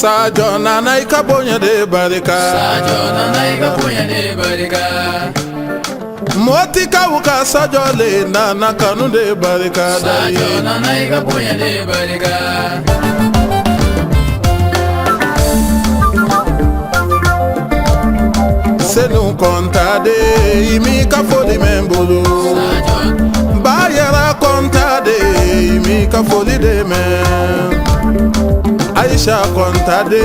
Sajo nana ikabonya de barika. Sajo nana ikabonya de barika. Moti kauka sajo le nana kanu de barika. Sajo nana ikabonya de barika. Senu kontade imi kafoli membulu. Bayara kontade imi kafoli de men. Aisha kontade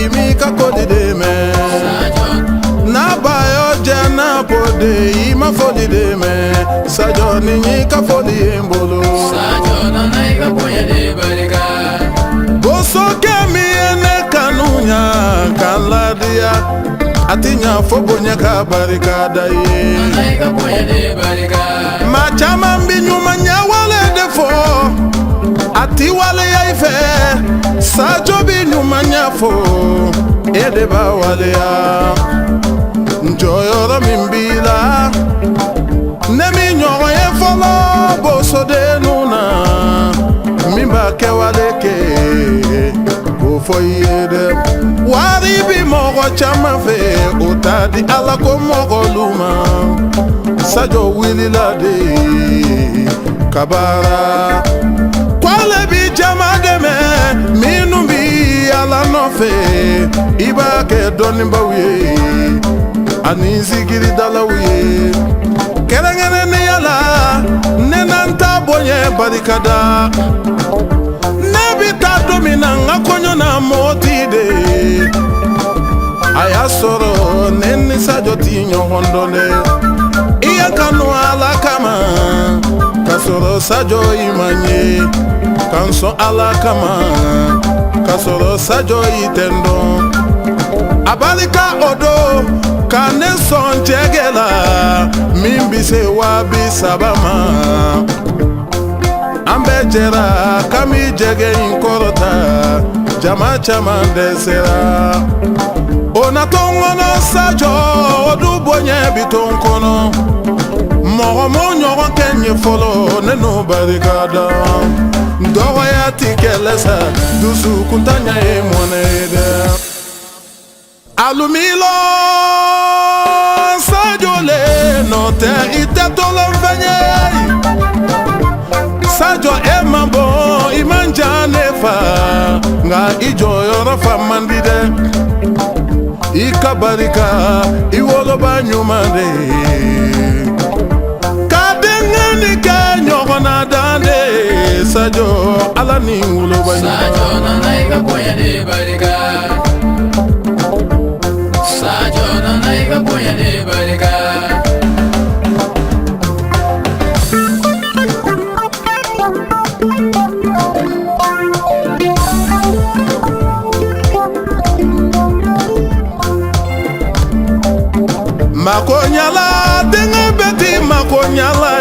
imi kakoli de men. Na bayo jana pode ima foli de men. Sajo ninyi kafoli embulu. Sajo nana ikabonya de barika. Boso kemi ene kanunya kaladia. Atinya fobonya ka barika daye. Nana ikabonya de barika. Machama mbinyuma nyawale defo. Ati wale ya ife. Sajo binyuma nyafo. Ede ba wale ya. Njoyoro mimbila. Nemi nyoro ye folo. Boso de nuna. Mimba ke wale ke. Fo yede wari bi mogo chama fe otadi ala ko mogo luma sajo wili la de kabara kwale bi jama de me minu bi ala no fe iba ke doni bawe ani zigiri dalawe kerengene ne yala nenanta bonye barikada Nebita domina nga konyo na moti de Aya soro neni sajo tinyo hondole Iya kanu ala kama Kasoro sajo imanye Kanso ala kama Kasoro sajo itendo Abalika odo Kane son chegela Mimbise wabi sabama Ambejera kami jege inkorota Jama chama desera Ona tongono sajo Odubonye bitonkono Mogo monyo kenye folo Neno barikada Ndogo ya tikelesa Dusu kuntanya emonede Alumilo Sajo le Note ite tolo mfenye Sajo emambo imanja nefa nga ijo yoro famandide ikabarika iwolo banyumande kadengani kanyo na dande sajo alani ulo banyumande Sajo nana ikabonya de barika. Sajo nana ikabonya de barika. Makonyala denge beti makonyala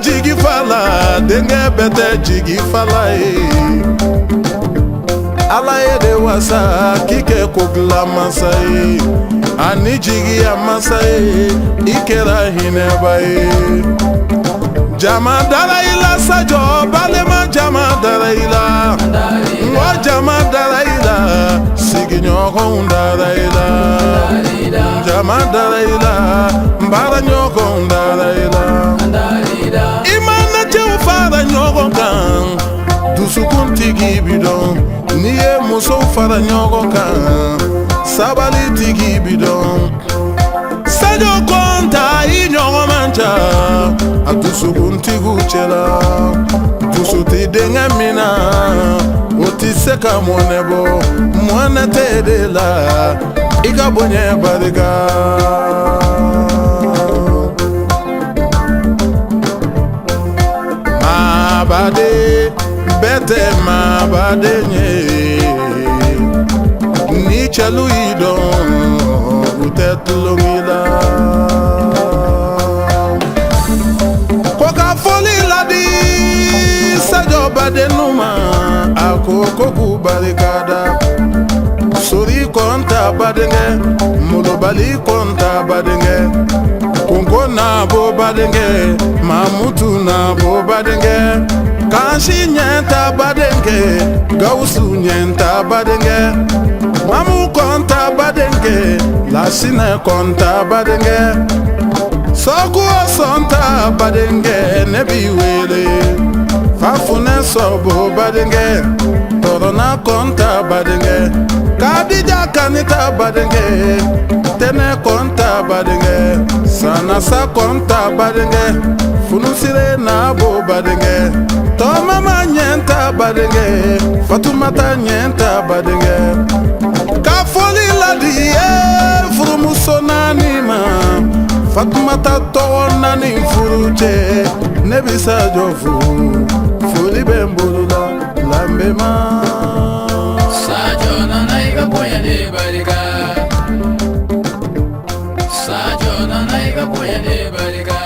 jigi fala denge bete jigi fala ala de wasa kike kugla masai ani jigi ya masai ikera hinebai jama dara ila sajo balema jama dara ila wa jama dara ila siginyo dara ila jama dara ila mbara nyoko dara ila imana je ufara nyoko kan dusukunti gibidon niye muso ufara nyoko kan sabali tigi bidon sajo konta inyoko mancha atusukunti guchela tusuti denga mina otiseka monebo mwana tedela ikabonye barika Mabade bete mabade nye Ni chalu idon utetulongila Koka foli ladi sajo bade numa Akoko kubarikada Suri konta badenge Mulobali konta badenge Kongo na bo badenge Mamutu na bo badenge Kanshi nyenta badenge, Gausu nyenta badenge, Mamu konta badenge, Lasine konta badenge, Soku sonta badenge, Nebi wele, Fafune sobo badenge, Torona konta badenge, Kadija kanita badenge, Tene konta badenge, Sanasa konta badenge, Funusire na bo badenge, Toma ma nyenta badenge, Fatumata nyenta badenge, Kafoli ladie, Furumuso nanima, Fatumata to nani furuche, Nebisa jofu, Fuli bembulula, Lambema. Sajo nanaiga poya de barika. Sajo nanaiga poya de barika.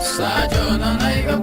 Sajo nanaiga